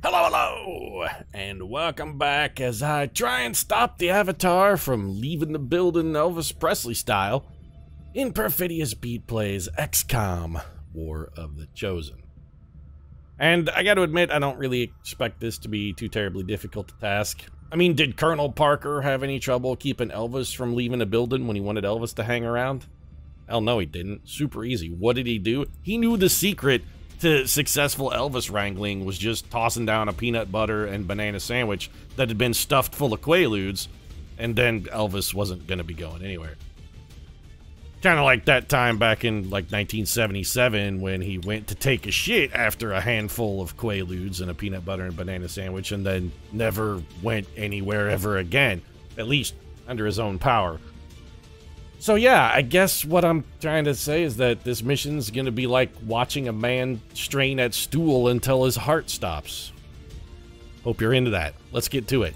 Hello, hello, and welcome back as I try and stop the Avatar from leaving the building Elvis Presley style in Perfidious Beat Plays XCOM, War of the Chosen. And I gotta admit, I don't really expect this to be too terribly difficult to task. I mean, did Colonel Parker have any trouble keeping Elvis from leaving the building when he wanted Elvis to hang around? Hell no, he didn't. Super easy. What did he do? He knew the secret to successful Elvis wrangling was just tossing down a peanut butter and banana sandwich that had been stuffed full of Quaaludes, and then Elvis wasn't going to be going anywhere. Kind of like that time back in like 1977 when he went to take a shit after a handful of Quaaludes and a peanut butter and banana sandwich and then never went anywhere ever again, at least under his own power. So yeah, I guess what I'm trying to say is that this mission's gonna be like watching a man strain at stool until his heart stops. Hope you're into that. Let's get to it.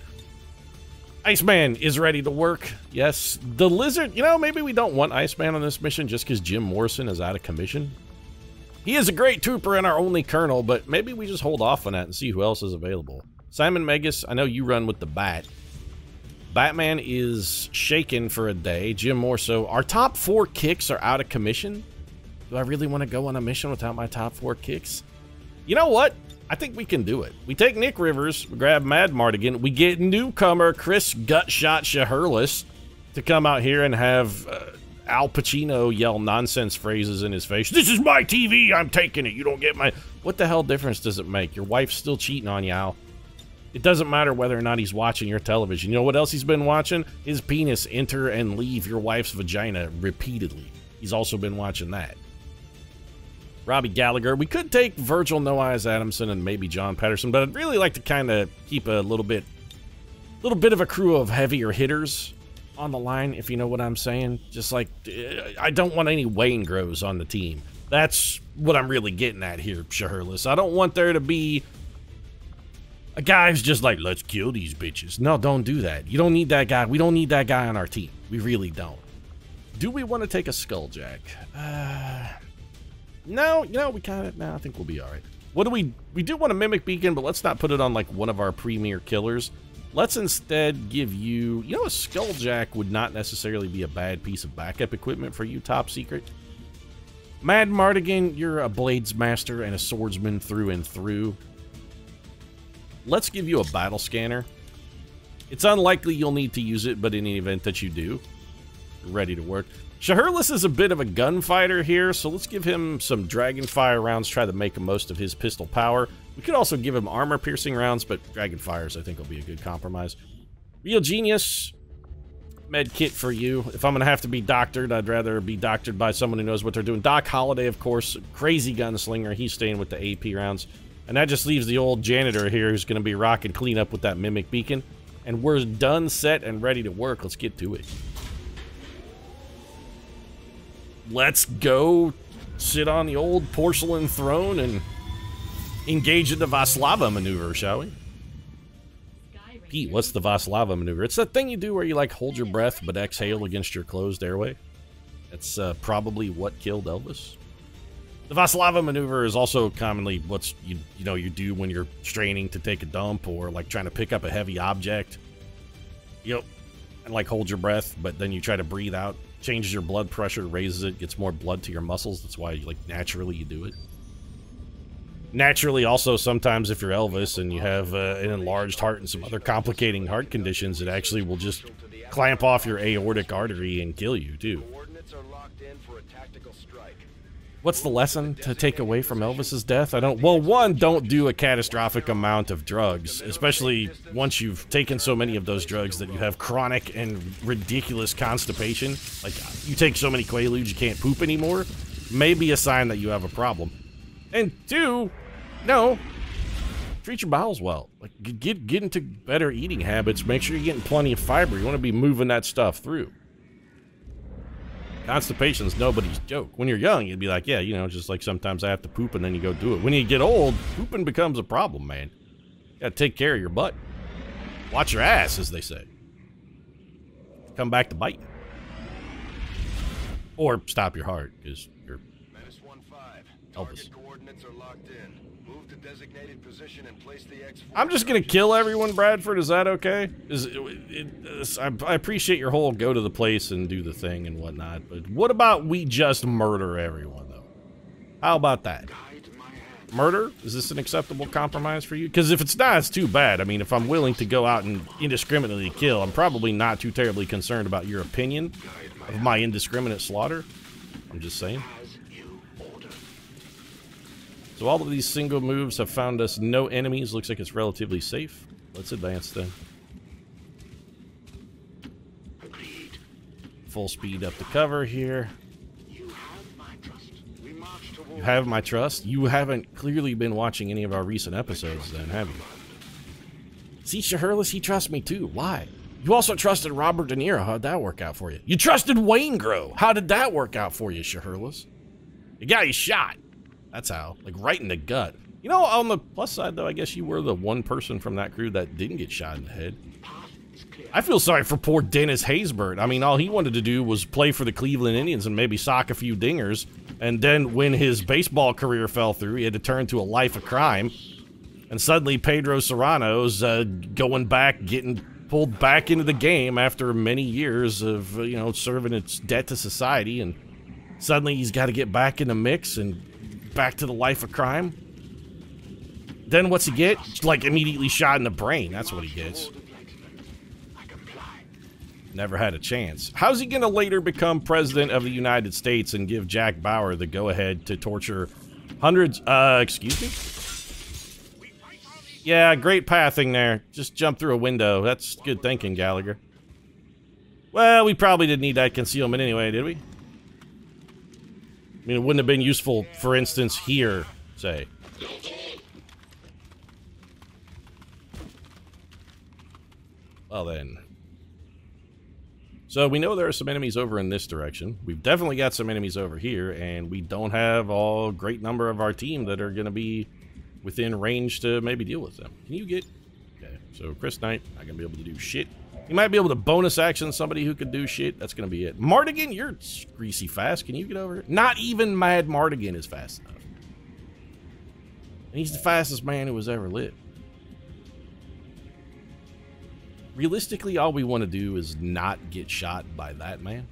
Iceman is ready to work. Yes, the lizard, you know, maybe we don't want Iceman on this mission just because Jim Morrison is out of commission. He is a great trooper and our only colonel, but maybe we just hold off on that and see who else is available. Simon Megas, I know you run with the Bat. Batman is shaken for a day. Jim Morso. Our top 4 kicks are out of commission. Do I really want to go on a mission without my top 4 kicks? You know what? I think we can do it. We take Nick Rivers, we grab Mad Mardigan, we get newcomer Chris Gutshot Shaherless to come out here and have Al Pacino yell nonsense phrases in his face. This is my TV, I'm taking it, you don't get my... What the hell difference does it make? Your wife's still cheating on you, Al. It doesn't matter whether or not he's watching your television. You know what else he's been watching? His penis enter and leave your wife's vagina repeatedly. He's also been watching that. Robbie Gallagher. We could take Virgil No Eyes Adamson and maybe John Patterson, but I'd really like to kind of keep a little bit of a crew of heavier hitters on the line, if you know what I'm saying. Just like, I don't want any Wayne Groves on the team. That's what I'm really getting at here, Shaherless. I don't want there to be a guy who's just like, let's kill these bitches. No, don't do that. You don't need that guy. We don't need that guy on our team. We really don't. Do we want to take a Skulljack? No, you know, we kind of, no, I think we'll be all right. What do we do want a Mimic Beacon, but let's not put it on like one of our premier killers. Let's instead give you, you know, a Skulljack would not necessarily be a bad piece of backup equipment for you, top secret. Mad Mardigan, you're a blades master and a swordsman through and through. Let's give you a battle scanner. It's unlikely you'll need to use it, but in the event that you do, you're ready to work. Shaherless is a bit of a gunfighter here, so let's give him some Dragonfire rounds, try to make the most of his pistol power. We could also give him armor-piercing rounds, but Dragonfires, I think, will be a good compromise. Real Genius, med kit for you. If I'm going to have to be doctored, I'd rather be doctored by someone who knows what they're doing. Doc Holliday, of course, crazy gunslinger. He's staying with the AP rounds. And that just leaves the old janitor here who's going to be rocking cleanup with that Mimic Beacon. And we're done, set, and ready to work. Let's get to it. Let's go sit on the old porcelain throne and engage in the Vaslava maneuver, shall we? Pete, what's the Vaslava maneuver? It's that thing you do where you, like, hold your breath but exhale against your closed airway. That's probably what killed Elvis. The Vaslava maneuver is also commonly what's you do when you're straining to take a dump or like trying to pick up a heavy object. Yep, and like hold your breath, but then you try to breathe out. Changes your blood pressure, raises it, gets more blood to your muscles. That's why like naturally you do it. Naturally, also sometimes if you're Elvis and you have an enlarged heart and some other complicating heart conditions, it actually will just clamp off your aortic artery and kill you too. What's the lesson to take away from Elvis's death? Well, one, don't do a catastrophic amount of drugs, especially once you've taken so many of those drugs that you have chronic and ridiculous constipation. Like, you take so many Quaaludes you can't poop anymore. Maybe a sign that you have a problem. And two, no, treat your bowels well. Like, get into better eating habits. Make sure you're getting plenty of fiber. You want to be moving that stuff through. Constipation's nobody's joke. When you're young, you'd be like, yeah, you know, just like sometimes I have to poop and then you go do it. When you get old, pooping becomes a problem, man. You gotta take care of your butt. Watch your ass, as they say. Come back to bite. Or stop your heart, because you're Elvis. Coordinates are locked in. Move to I'm just gonna kill everyone, Bradford. Is that okay? I appreciate your whole go to the place and do the thing and whatnot, but what about we just murder everyone, though? How about that? Murder? Is this an acceptable compromise for you? Because if it's not, it's too bad. I mean, if I'm willing to go out and indiscriminately kill, I'm probably not too terribly concerned about your opinion of my indiscriminate slaughter. I'm just saying. So all of these single moves have found us no enemies. Looks like it's relatively safe. Let's advance then. Full speed up the cover here. You have my trust? You haven't clearly been watching any of our recent episodes then, have you? See, Shahurless, he trusts me too. Why? You also trusted Robert De Niro. How'd that work out for you? You trusted Wayne Grow. How did that work out for you, Shahurless? You got you shot. That's how. Like, right in the gut. You know, on the plus side, though, I guess you were the one person from that crew that didn't get shot in the head. I feel sorry for poor Dennis Haysbert. I mean, all he wanted to do was play for the Cleveland Indians and maybe sock a few dingers. And then when his baseball career fell through, he had to turn to a life of crime. And suddenly Pedro Serrano's going back, getting pulled back into the game after many years of, you know, serving its debt to society. And suddenly he's got to get back in the mix and back to the life of crime. Then what's he get? Like, immediately shot in the brain. That's what he gets. Never had a chance. How's he gonna later become president of the United States and give Jack Bauer the go-ahead to torture hundreds, excuse me? Yeah, great pathing there. Just jump through a window. That's good thinking, Gallagher. Well, we probably didn't need that concealment anyway, did we? I mean, it wouldn't have been useful, for instance, here, say. Well then. So we know there are some enemies over in this direction. We've definitely got some enemies over here, and we don't have a great number of our team that are going to be within range to maybe deal with them. Can you get... Okay, so Chris Knight, not going to be able to do shit. You might be able to bonus action somebody who can do shit. That's going to be it. Mardigan, you're greasy fast. Can you get over here? Not even Mad Mardigan is fast enough. And he's the fastest man who has ever lived. Realistically, all we want to do is not get shot by that man.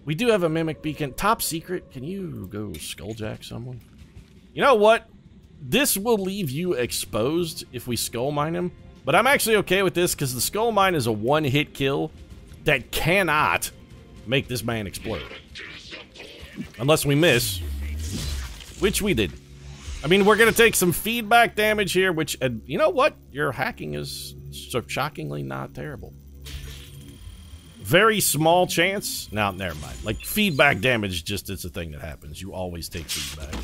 We do have a mimic beacon. Top secret. Can you go skulljack someone? You know what? This will leave you exposed if we skull mine him. But I'm actually okay with this because the skull mine is a one-hit kill that cannot make this man explode. Unless we miss. Which we did. I mean, we're going to take some feedback damage here, which, you know what? Your hacking is so shockingly not terrible. Very small chance. No, never mind. Like, feedback damage, just it's a thing that happens. You always take feedback.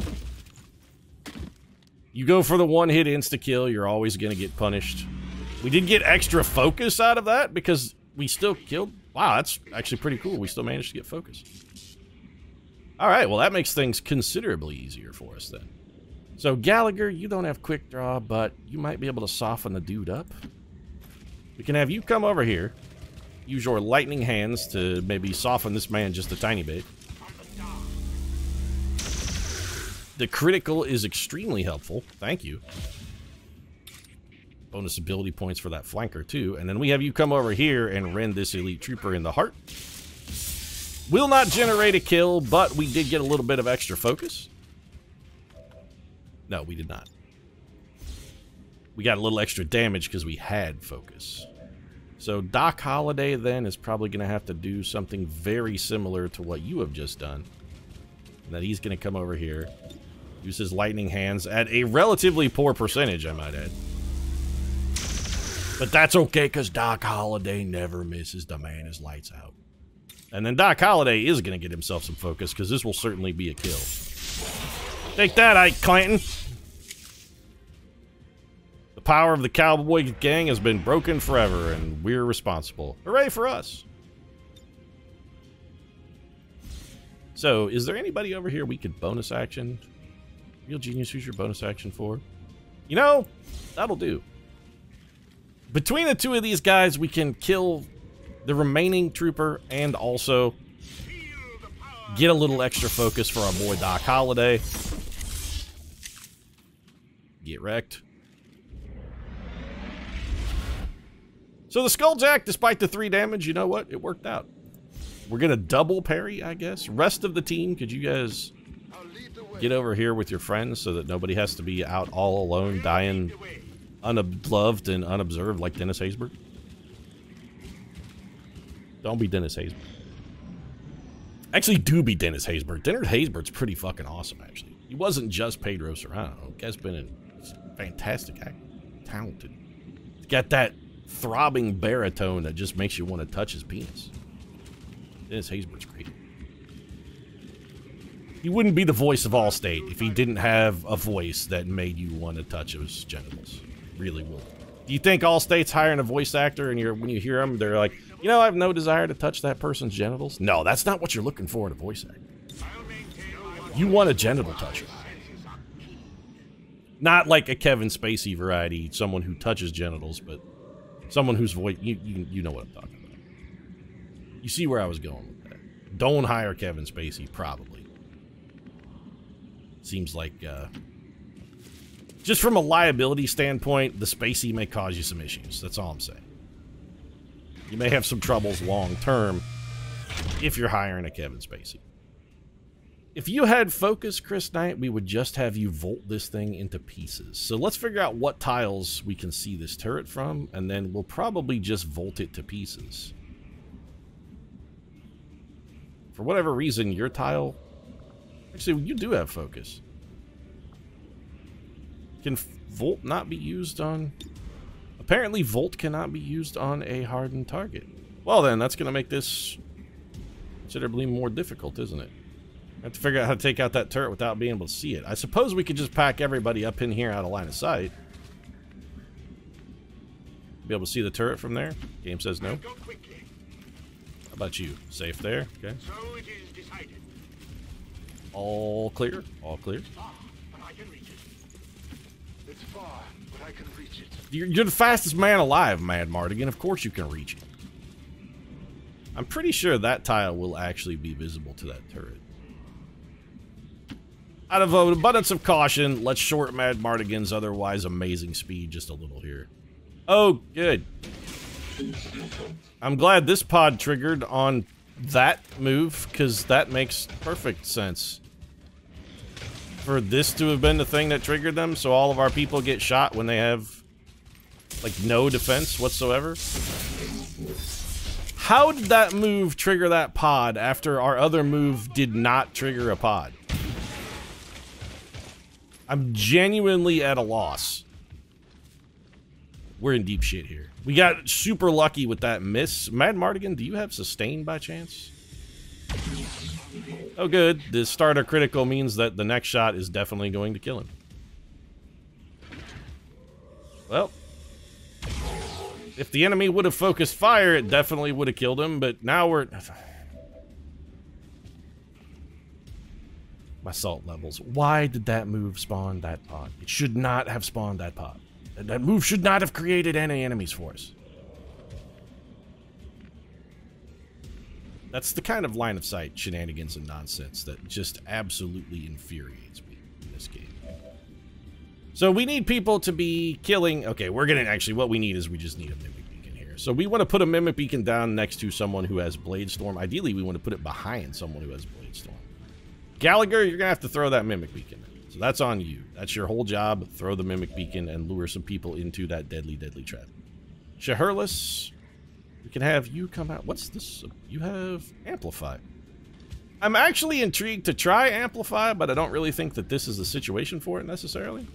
You go for the one-hit insta-kill, you're always going to get punished. We did get extra focus out of that because we still killed. Wow, that's actually pretty cool. We still managed to get focus. Alright, well, that makes things considerably easier for us then. So, Gallagher, you don't have quick draw, but you might be able to soften the dude up. We can have you come over here. Use your lightning hands to maybe soften this man just a tiny bit. The critical is extremely helpful. Thank you. Bonus ability points for that flanker, too. And then we have you come over here and rend this elite trooper in the heart. Will not generate a kill, but we did get a little bit of extra focus. No, we did not. We got a little extra damage because we had focus. So Doc Holliday then is probably going to have to do something very similar to what you have just done. And that he's going to come over here, use his lightning hands at a relatively poor percentage, I might add. But that's okay because Doc Holliday never misses. The man is lights out. And then Doc Holliday is going to get himself some focus because this will certainly be a kill. Take that, Ike Clanton. The power of the Cowboy Gang has been broken forever, and we're responsible. Hooray for us. So, is there anybody over here we could bonus action? Real Genius, who's your bonus action for? You know, that'll do. Between the two of these guys, we can kill the remaining trooper and also get a little extra focus for our boy Doc Holliday. Get wrecked. So the Skulljack, despite the 3 damage, you know what? It worked out. We're gonna double parry, I guess. Rest of the team, could you guys get over here with your friends so that nobody has to be out all alone, dying unloved and unobserved like Dennis Haysbert? Don't be Dennis Haysbert. Actually, do be Dennis Haysbert. Dennis Haysbert's pretty fucking awesome, actually. He wasn't just Pedro Serrano. The guy's been a fantastic actor. Talented. He's got that throbbing baritone that just makes you want to touch his penis. Dennis Haysbert's great. He wouldn't be the voice of Allstate if he didn't have a voice that made you want to touch his genitals. Really would. Do you think Allstate's hiring a voice actor and when you hear them, they're like, you know, I have no desire to touch that person's genitals? No, that's not what you're looking for in a voice actor. You want a genital toucher. Not like a Kevin Spacey variety, someone who touches genitals, but someone whose voice, you know what I'm talking about. You see where I was going with that. Don't hire Kevin Spacey, probably. Seems like, just from a liability standpoint, the Spacey may cause you some issues. That's all I'm saying. You may have some troubles long term if you're hiring a Kevin Spacey. If you had focus, Chris Knight, we would just have you volt this thing into pieces. So let's figure out what tiles we can see this turret from, and then we'll probably just volt it to pieces. For whatever reason, your tile... Actually, you do have focus. Can Volt not be used on... Apparently, Volt cannot be used on a hardened target. Well, then, that's going to make this considerably more difficult, isn't it? I have to figure out how to take out that turret without being able to see it. I suppose we could just pack everybody up in here out of line of sight. Be able to see the turret from there? Game says no. How about you? Safe there? Okay. So it is decided. All clear? All clear. But I can reach it. It's far, but I can reach it. You're the fastest man alive, Mad Mardigan. Of course you can reach it. I'm pretty sure that tile will actually be visible to that turret. Out of an abundance of caution, let's short Mad Mardigan's otherwise amazing speed just a little here. Oh, good. I'm glad this pod triggered on that move, because that makes perfect sense. For this to have been the thing that triggered them, so all of our people get shot when they have, like, no defense whatsoever. How did that move trigger that pod after our other move did not trigger a pod? I'm genuinely at a loss. We're in deep shit here. We got super lucky with that miss. Mad Mardigan, do you have sustain by chance? Oh, good. The starter critical means that the next shot is definitely going to kill him. Well, if the enemy would have focused fire, it definitely would have killed him, but now we're... My salt levels. Why did that move spawn that pod? It should not have spawned that pod. That move should not have created any enemies for us. That's the kind of line of sight shenanigans and nonsense that just absolutely infuriates me in this game. So we need people to be killing... Okay, we're gonna actually... What we need is we just need a Mimic Beacon here. So we want to put a Mimic Beacon down next to someone who has Blade Storm. Ideally, we want to put it behind someone who has Blade Storm. Gallagher, you're gonna have to throw that Mimic Beacon. So that's on you. That's your whole job. Throw the Mimic Beacon and lure some people into that deadly, deadly trap. Shaherless, we can have you come out. What's this? You have Amplify. I'm actually intrigued to try Amplify, but I don't really think that this is the situation for it necessarily.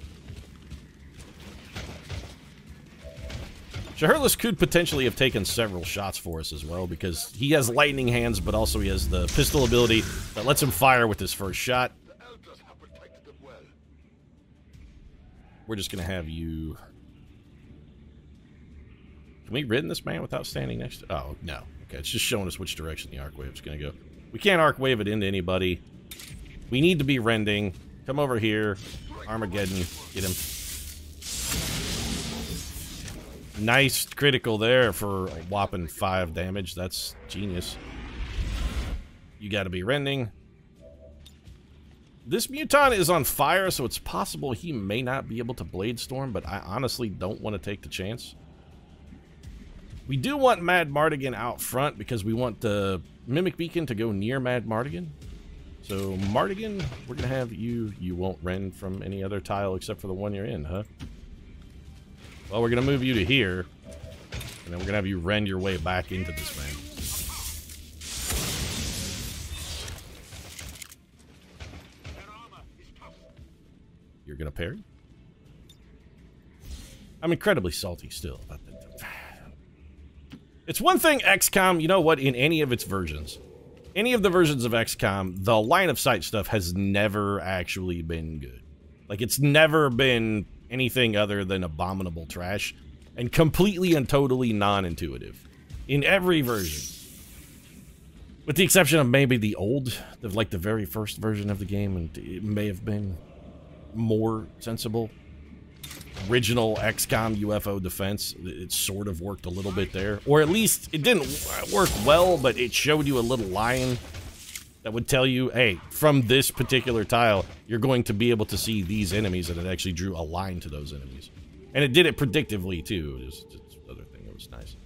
Shaherless could potentially have taken several shots for us as well, because he has lightning hands, but also he has the pistol ability that lets him fire with his first shot. We're just going to have you... Can we rid this man without standing next to... Oh, no. Okay, it's just showing us which direction the arc wave's going to go. We can't arc wave it into anybody. We need to be rending. Come over here. Armageddon. Get him. Nice critical there for a whopping 5 damage. That's genius. You got to be rending. This Muton is on fire, so it's possible he may not be able to Blade Storm, but I honestly don't want to take the chance. We do want Mad Mardigan out front because we want the Mimic Beacon to go near Mad Mardigan. So, Mardigan, we're going to have you. You won't rend from any other tile except for the one you're in, huh? Well, we're going to move you to here. And then we're going to have you rend your way back into this, man. You're going to parry? I'm incredibly salty still about that. It's one thing XCOM, you know what, in any of its versions, any of the versions of XCOM, the line of sight stuff has never actually been good. Like, it's never been anything other than abominable trash and completely and totally non-intuitive in every version. With the exception of maybe the like the very first version of the game, and it may have been more sensible. Original XCOM UFO defense, it sort of worked a little bit there. Or at least, it didn't work well, but it showed you a little line that would tell you, hey, from this particular tile, you're going to be able to see these enemies, and it actually drew a line to those enemies. And it did it predictively, too. It was another thing that was nice.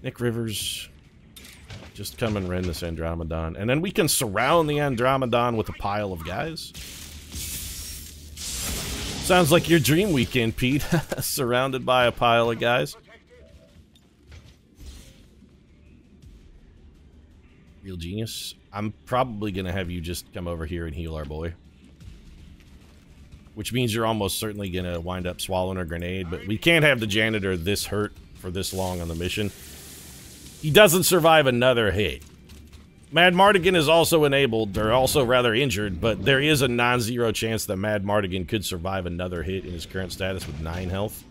Nick Rivers, just come and rend this Andromedon. And then we can surround the Andromedon with a pile of guys. Sounds like your dream weekend, Pete. Surrounded by a pile of guys. Real genius. I'm probably going to have you just come over here and heal our boy. Which means you're almost certainly going to wind up swallowing a grenade, but we can't have the janitor this hurt for this long on the mission. He doesn't survive another hit. Mad Mardigan is also enabled, or also rather injured, but there is a non-zero chance that Mad Mardigan could survive another hit in his current status with 9 health.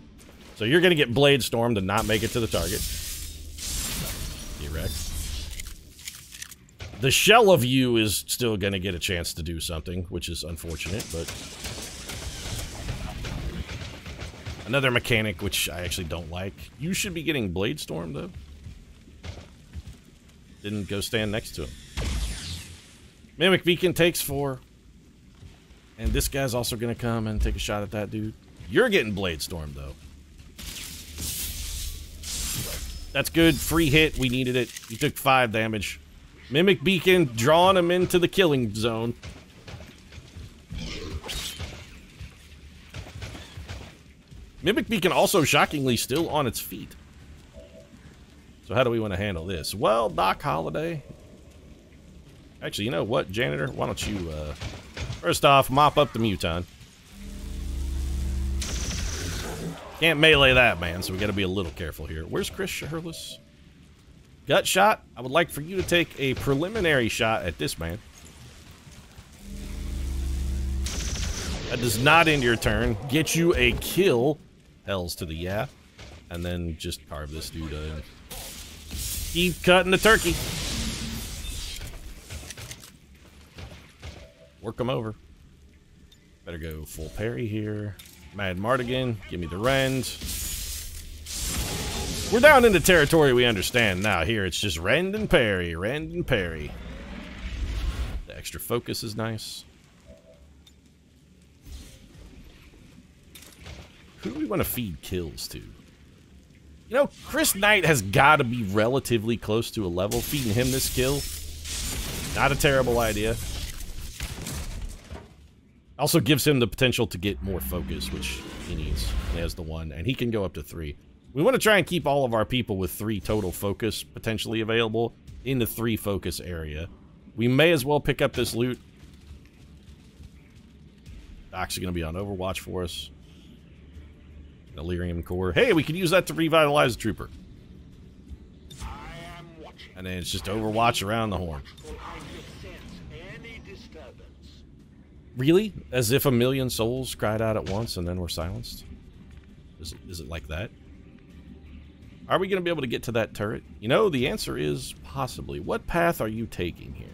So you're going to get Blade Stormed and not make it to the target. Erect. The shell of you is still going to get a chance to do something, which is unfortunate, but... Another mechanic, which I actually don't like. You should be getting Blade Storm, though. Didn't go stand next to him. Mimic Beacon takes 4. And this guy's also going to come and take a shot at that dude. You're getting Blade Storm, though. That's good. Free hit. We needed it. He took 5 damage. Mimic Beacon drawing him into the killing zone. Mimic Beacon also shockingly still on its feet. So how do we want to handle this? Well, Doc Holliday. Actually, you know what, Janitor? Why don't you, first off, mop up the Muton. Can't melee that, man, so we gotta be a little careful here. Where's Chris Shirless? Gut shot. I would like for you to take a preliminary shot at this man. That does not end your turn. Get you a kill. Hells to the yeah. And then just carve this dude in. Keep cutting the turkey. Work him over. Better go full parry here. Mad Mardigan, give me the rend. We're down into territory we understand now. Here it's just rend and parry, rend and parry. The extra focus is nice. Who do we want to feed kills to? You know, Chris Knight has got to be relatively close to a level. Feeding him this kill, not a terrible idea. Also gives him the potential to get more focus, which he needs. He has the 1, and he can go up to 3. We want to try and keep all of our people with 3 total focus potentially available in the 3 focus area. We may as well pick up this loot. Doc's going to be on Overwatch for us. Delirium core. Hey, we could use that to revitalize the trooper. And then it's just Overwatch around the horn. Really? As if a million souls cried out at once and then were silenced? Is it like that? Are we going to be able to get to that turret? You know, the answer is possibly. What path are you taking here?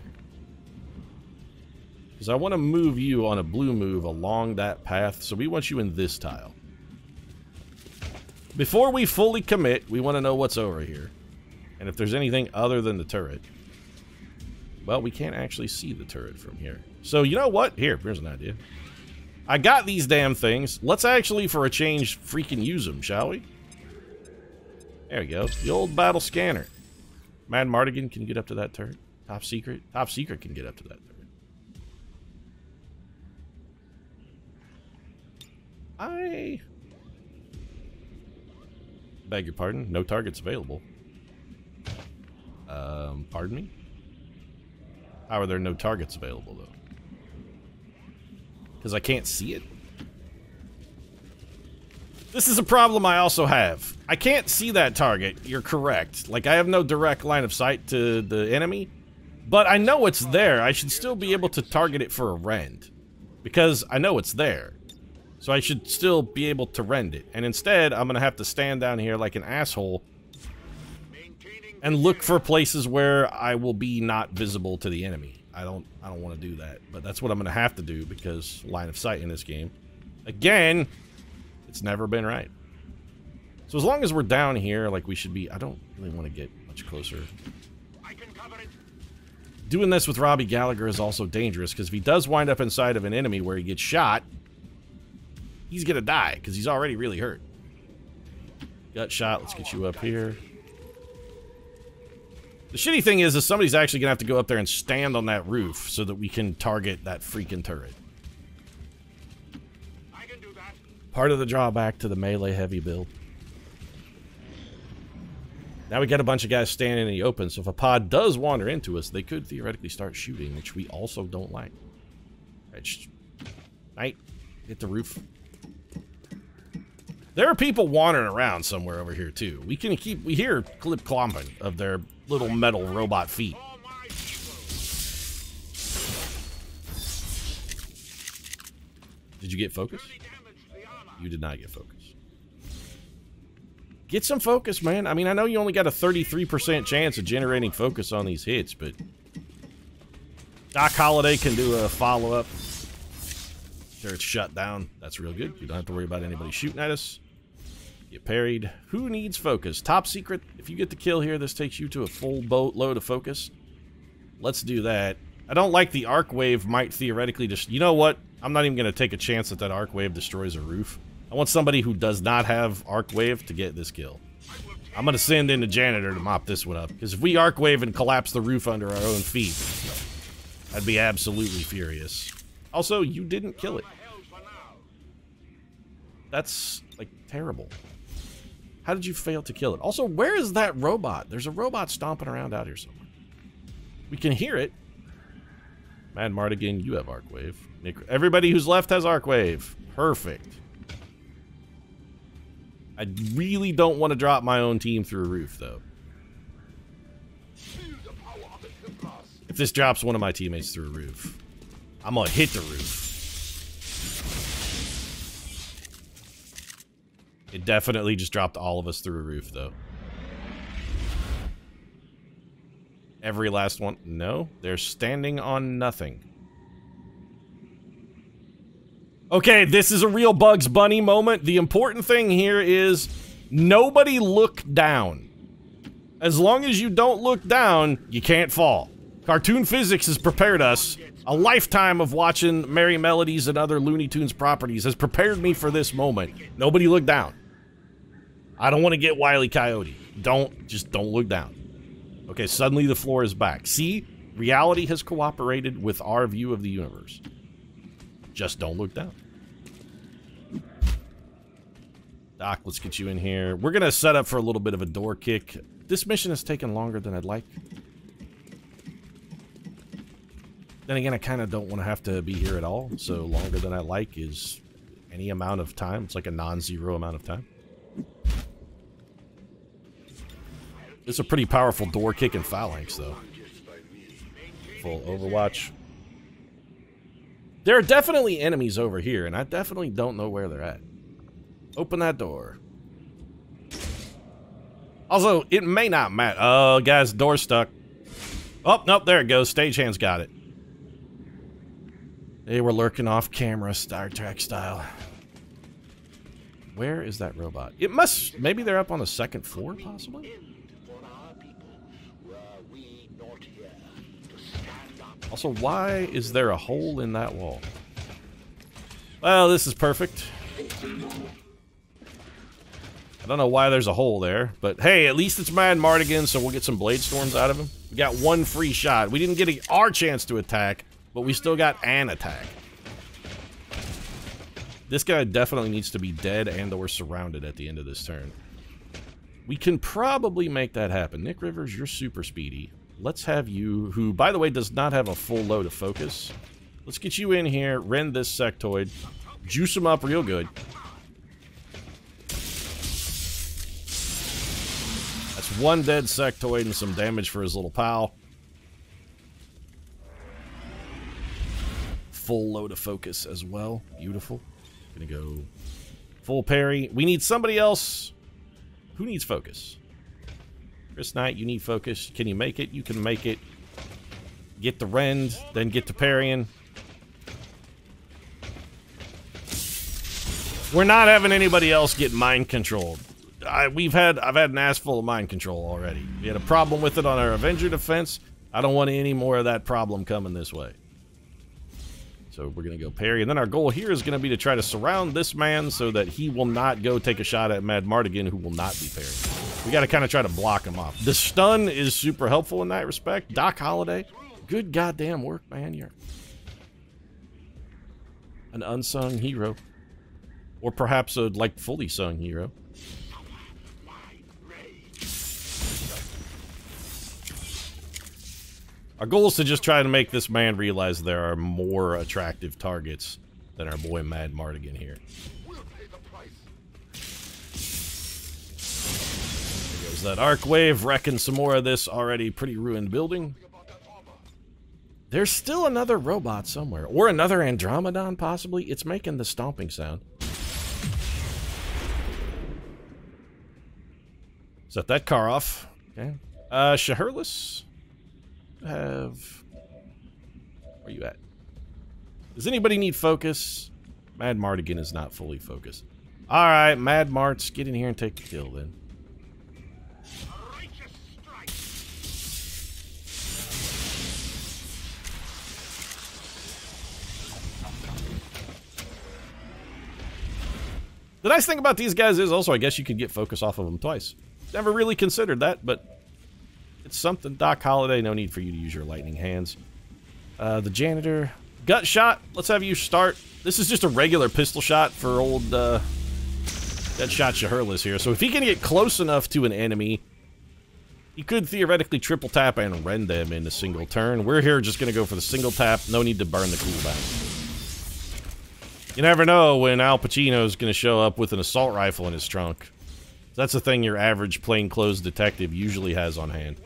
Because I want to move you on a blue move along that path, so we want you in this tile. Before we fully commit, we want to know what's over here. And if there's anything other than the turret. Well, we can't actually see the turret from here. So, you know what? Here's an idea. I got these damn things. Let's actually, for a change, freaking use them, shall we? There we go. The old battle scanner. Mad Mardigan can get up to that turret. Top Secret. Top Secret can get up to that turret. I beg your pardon. No targets available. Pardon me? How are there no targets available, though? Because I can't see it? This is a problem I also have. I can't see that target. You're correct. Like, I have no direct line of sight to the enemy. But I know it's there. I should still be able to target it for a rend. Because I know it's there. So I should still be able to rend it. And instead, I'm going to have to stand down here like an asshole and look for places where I will be not visible to the enemy. I don't want to do that. But that's what I'm going to have to do because line of sight in this game. Again, it's never been right. So as long as we're down here, like we should be, I don't really want to get much closer. I can cover it. Doing this with Robbie Gallagher is also dangerous because if he does wind up inside of an enemy where he gets shot, he's gonna die because he's already really hurt. Gut shot, let's get you up here. The shitty thing is somebody's actually gonna have to go up there and stand on that roof so that we can target that freaking turret. I can do that. Part of the drawback to the melee heavy build. Now we got a bunch of guys standing in the open, so if a pod does wander into us, they could theoretically start shooting, which we also don't like. Alright, Knight, hit the roof. There are people wandering around somewhere over here too. We hear clip clomping of their little metal robot feet. Did you get focus? You did not get focus. Get some focus, man. I mean, I know you only got a 33% chance of generating focus on these hits, but Doc Holliday can do a follow-up. Sure, it's shut down. That's real good. You don't have to worry about anybody shooting at us. Get parried. Who needs focus? Top Secret. If you get the kill here, this takes you to a full boatload of focus. Let's do that. I don't like the arc wave might theoretically just... You know what? I'm not even going to take a chance that arc wave destroys a roof. I want somebody who does not have arc wave to get this kill. I'm going to send in the janitor to mop this one up. Because if we arc wave and collapse the roof under our own feet, I'd be absolutely furious. Also, you didn't kill it. That's, like, terrible. How did you fail to kill it? Also, where is that robot? There's a robot stomping around out here somewhere. We can hear it. Mad Mardigan, you have arc wave. Nick, everybody who's left has arc wave. Perfect. I really don't want to drop my own team through a roof, though. If this drops one of my teammates through a roof, I'm gonna hit the roof. It definitely just dropped all of us through a roof, though. Every last one. No, they're standing on nothing. Okay, this is a real Bugs Bunny moment. The important thing here is nobody look down. As long as you don't look down, you can't fall. Cartoon physics has prepared us. A lifetime of watching Merry Melodies and other Looney Tunes properties has prepared me for this moment. Nobody look down. I don't want to get Wile E. Coyote. Just don't look down. Okay, suddenly the floor is back. See? Reality has cooperated with our view of the universe. Just don't look down. Doc, let's get you in here. We're going to set up for a little bit of a door kick. This mission has taken longer than I'd like. Then again, I kind of don't want to have to be here at all. So longer than I like is any amount of time. It's like a non-zero amount of time. It's a pretty powerful door kick and phalanx, though. Full Overwatch. There are definitely enemies over here, and I definitely don't know where they're at. Open that door. Also, it may not matter. Oh, guys, door's stuck. Oh, nope, there it goes. Stagehand's got it. They were lurking off camera, Star Trek style. Where is that robot? It must... Maybe they're up on the second floor, possibly? Also, why is there a hole in that wall? Well, this is perfect. I don't know why there's a hole there, but hey, at least it's Mad Mardigan, so we'll get some Blade Storms out of him. We got one free shot. We didn't get our chance to attack, but we still got an attack. This guy definitely needs to be dead and or surrounded at the end of this turn. We can probably make that happen. Nick Rivers, you're super speedy. Let's have you, who, by the way, does not have a full load of focus. Let's get you in here, rend this sectoid, juice him up real good. That's one dead sectoid and some damage for his little pal. Full load of focus as well. Beautiful. Gonna go full parry. We need somebody else. Who needs focus? Chris Knight, you need focus. Can you make it? You can make it. Get the rend, then get to parrying. We're not having anybody else get mind controlled. I've had an ass full of mind control already. We had a problem with it on our Avenger defense. I don't want any more of that problem coming this way. So we're going to go parry. And then our goal here is going to be to try to surround this man so that he will not go take a shot at Mad Mardigan, who will not be parried. We got to kind of try to block him off. The stun is super helpful in that respect. Doc Holliday, good goddamn work, man. You're an unsung hero. Or perhaps a, like, fully sung hero. Our goal is to just try to make this man realize there are more attractive targets than our boy Mad Mardigan here. There goes that arc wave, wrecking some more of this already pretty ruined building. There's still another robot somewhere. Or another Andromedon, possibly. It's making the stomping sound. Set that car off. Okay. Shaherless? Where you at? Does anybody need focus? Mad Mardigan is not fully focused. Alright, Mad Marts, get in here and take the kill then. The nice thing about these guys is also, I guess you could get focus off of them twice. Never really considered that, but it's something. Doc Holliday, no need for you to use your lightning hands. The janitor. Gut shot. Let's have you start. This is just a regular pistol shot for old Dead Shot Shaherless here. So if he can get close enough to an enemy, he could theoretically triple tap and rend them in a single turn. We're here just going to go for the single tap. No need to burn the cooldown. You never know when Al Pacino's going to show up with an assault rifle in his trunk. That's the thing your average plainclothes detective usually has on hand.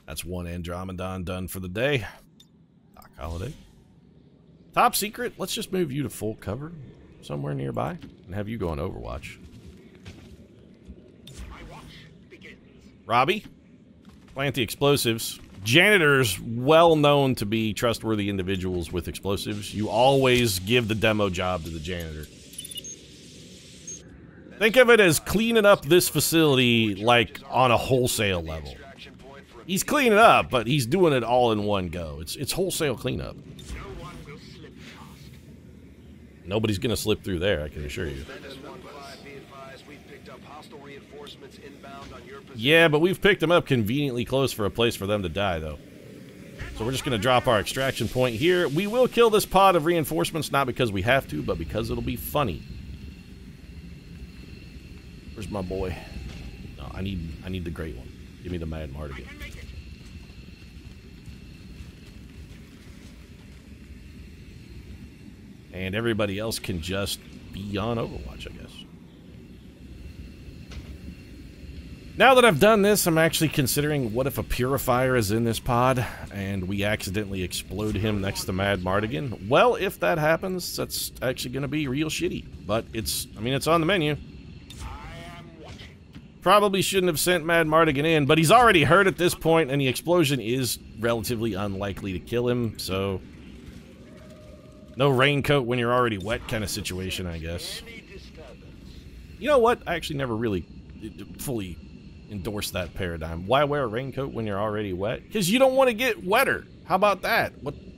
That's one Andromedon done for the day. Doc Holliday. Top secret, let's just move you to full cover somewhere nearby and have you go on Overwatch. Robbie, plant the explosives. Janitors, well known to be trustworthy individuals with explosives. You always give the demo job to the janitor. Think of it as cleaning up this facility like on a wholesale level. He's cleaning up, but he's doing it all in one go. It's wholesale cleanup. Nobody's gonna slip through there, I can assure you. Yeah, but we've picked them up conveniently close for a place for them to die, though. So we're just going to drop our extraction point here. We will kill this pod of reinforcements, not because we have to, but because it'll be funny. Where's my boy? No, I need the great one. Give me the Mad Mardigan. And everybody else can just be on Overwatch, I guess. Now that I've done this, I'm actually considering what if a Purifier is in this pod and we accidentally explode him next to Mad Mardigan. Well, if that happens, that's actually going to be real shitty. But it's on the menu. Probably shouldn't have sent Mad Mardigan in, but he's already hurt at this point and the explosion is relatively unlikely to kill him, so... No raincoat when you're already wet kind of situation, I guess. You know what? I actually never really fully endorse that paradigm. Why wear a raincoat when you're already wet? Because you don't want to get wetter. How about that? What? You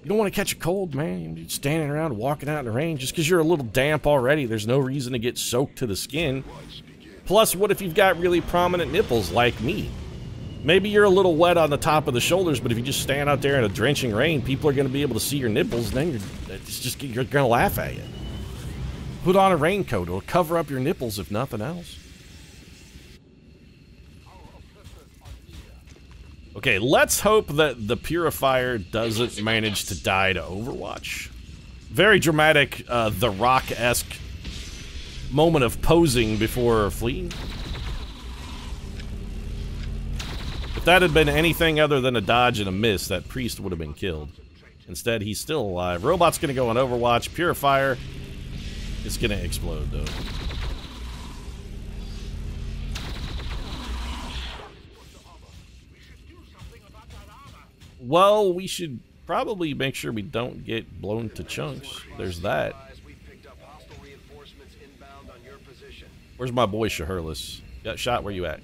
don't want to catch a cold, man. You're standing around walking out in the rain. Just because you're a little damp already, there's no reason to get soaked to the skin. Plus, what if you've got really prominent nipples like me? Maybe you're a little wet on the top of the shoulders, but if you just stand out there in a drenching rain, people are going to be able to see your nipples, and then you're going to laugh at you. Put on a raincoat. It'll cover up your nipples if nothing else. Okay, let's hope that the Purifier doesn't manage to die to Overwatch. Very dramatic, The Rock-esque moment of posing before fleeing. If that had been anything other than a dodge and a miss, that priest would have been killed. Instead, he's still alive. Robot's gonna go on Overwatch. Purifier is gonna explode, though. Well, we should probably make sure we don't get blown to chunks. There's that. Where's my boy Shaherless? Got shot, where you at?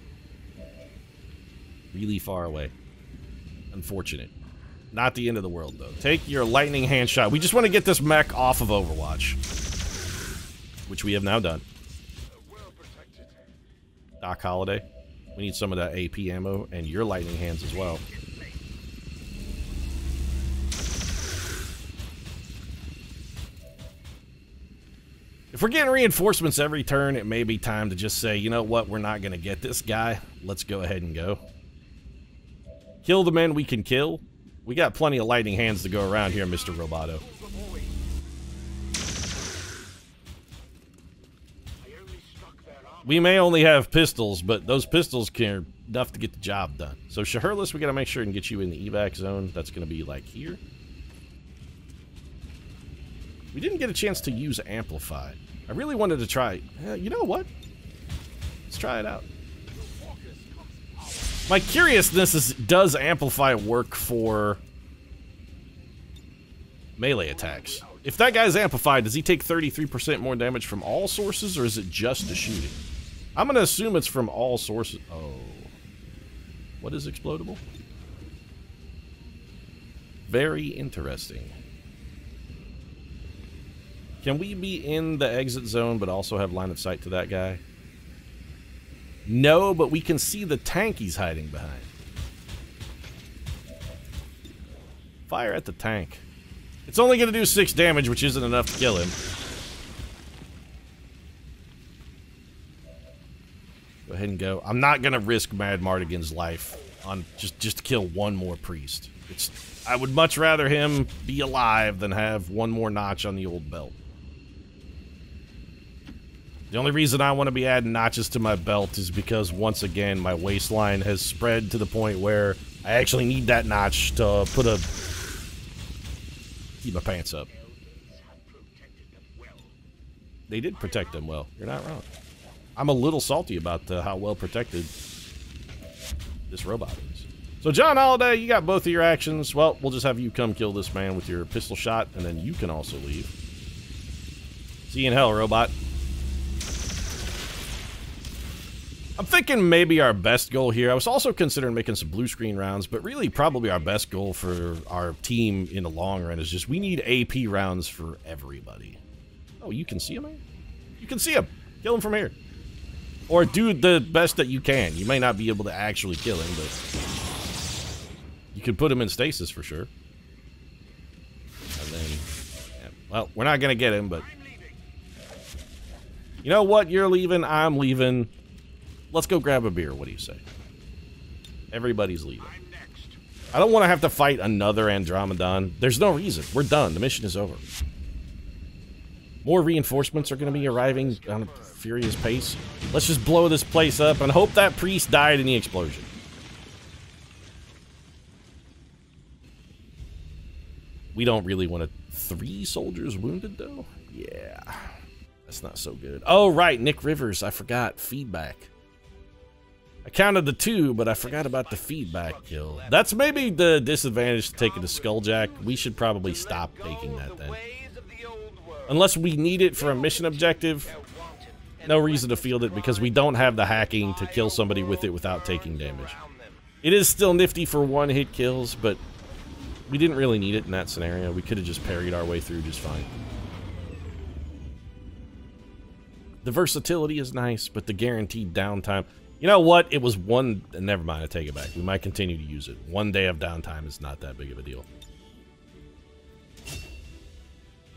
Really far away. Unfortunate. Not the end of the world, though. Take your lightning hand shot. We just want to get this mech off of Overwatch. Which we have now done. Doc Holiday. We need some of that AP ammo and your lightning hands as well. If we're getting reinforcements every turn, it may be time to just say, you know what, we're not going to get this guy. Let's go ahead and go. Kill the men we can kill. We got plenty of lightning hands to go around here, Mr. Roboto. We may only have pistols, but those pistols are enough to get the job done. So, Shaherless, we got to make sure and get you in the evac zone. That's going to be like here. We didn't get a chance to use Amplify. I really wanted to try... you know what? Let's try it out. My curiousness is, does Amplify work for melee attacks? If that guy's amplified, does he take 33% more damage from all sources, or is it just the shooting? I'm going to assume it's from all sources. Oh. What is explodable? Very interesting. Can we be in the exit zone but also have line of sight to that guy? No, but we can see the tank he's hiding behind. Fire at the tank. It's only going to do 6 damage, which isn't enough to kill him. Go ahead and go. I'm not going to risk Mad Mardigan's life on just to kill one more priest. I would much rather him be alive than have one more notch on the old belt. The only reason I want to be adding notches to my belt is because, once again, my waistline has spread to the point where I actually need that notch to keep my pants up. They did protect them well. You're not wrong. I'm a little salty about how well protected this robot is. So, John Holiday, you got both of your actions. Well, we'll just have you come kill this man with your pistol shot, and then you can also leave. See you in hell, robot. I'm thinking maybe our best goal here, I was also considering making some blue screen rounds, but really probably our best goal for our team in the long run is just we need AP rounds for everybody. Oh, you can see him, man? You can see him. Kill him from here. Or do the best that you can. You may not be able to actually kill him, but you can put him in stasis for sure. And then, yeah, well, we're not going to get him, but... You know what? You're leaving. I'm leaving. Let's go grab a beer. What do you say? Everybody's leaving. I don't want to have to fight another Andromedon. There's no reason. We're done. The mission is over. More reinforcements are going to be arriving on a furious pace. Let's just blow this place up and hope that priest died in the explosion. We don't really want 3 soldiers wounded, though? Yeah. That's not so good. Oh, right. Nick Rivers. I forgot. Feedback. I counted the 2, but I forgot about the feedback kill. That's maybe the disadvantage to taking the Skulljack. We should probably stop taking that then. Unless we need it for a mission objective. no reason to field it because we don't have the hacking to kill somebody with it without taking damage. It is still nifty for one-hit kills, but we didn't really need it in that scenario. We could have just parried our way through just fine. The versatility is nice, but the guaranteed downtime... You know what? It was one... Never mind, I take it back. We might continue to use it. 1 day of downtime is not that big of a deal.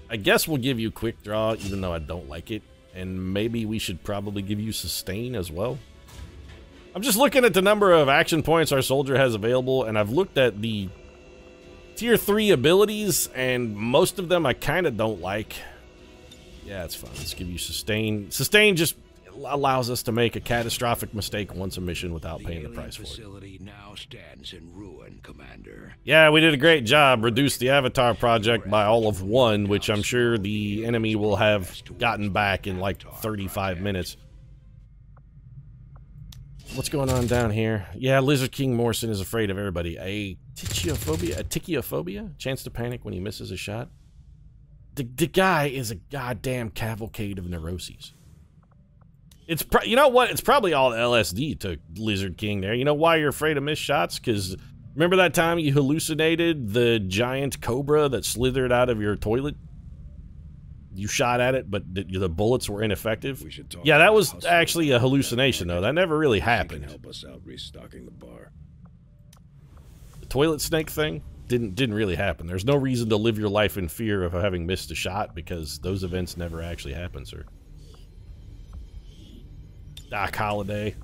I guess we'll give you Quick Draw, even though I don't like it. And maybe we should probably give you Sustain as well. I'm just looking at the number of action points our soldier has available, and I've looked at the Tier 3 abilities, and most of them I kind of don't like. Yeah, it's fine. Let's give you Sustain. Sustain just allows us to make a catastrophic mistake once a mission without paying the price for it. Now stands in ruin, Commander. Yeah, we did a great job. Reduced the Avatar project by all of 1, which I'm sure the enemy will have gotten back in like 35 minutes. What's going on down here? Yeah, Lizard King Morrison is afraid of everybody. A tachyophobia? Chance to panic when he misses a shot? The guy is a goddamn cavalcade of neuroses. It's you know what? It's probably all LSD took Lizard King there. You know why you're afraid of missed shots? Because remember that time you hallucinated the giant cobra that slithered out of your toilet? You shot at it, but the bullets were ineffective. Yeah, that was actually a hallucination, though. That never really happened. Help us out restocking the bar. The toilet snake thing didn't really happen. There's no reason to live your life in fear of having missed a shot because those events never actually happened, sir. Doc Holliday,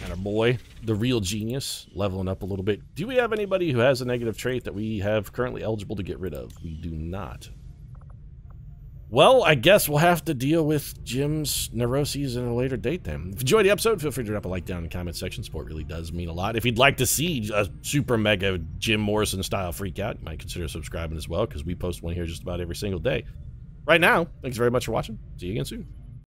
and our boy, the real genius, leveling up a little bit. Do we have anybody who has a negative trait that we have currently eligible to get rid of? We do not. Well, I guess we'll have to deal with Jim's neuroses in a later date then. If you enjoyed the episode, feel free to drop a like down in the comment section. Support really does mean a lot. If you'd like to see a super mega Jim Morrison style freak out, you might consider subscribing as well because we post one here just about every single day. Right now, thanks very much for watching. See you again soon.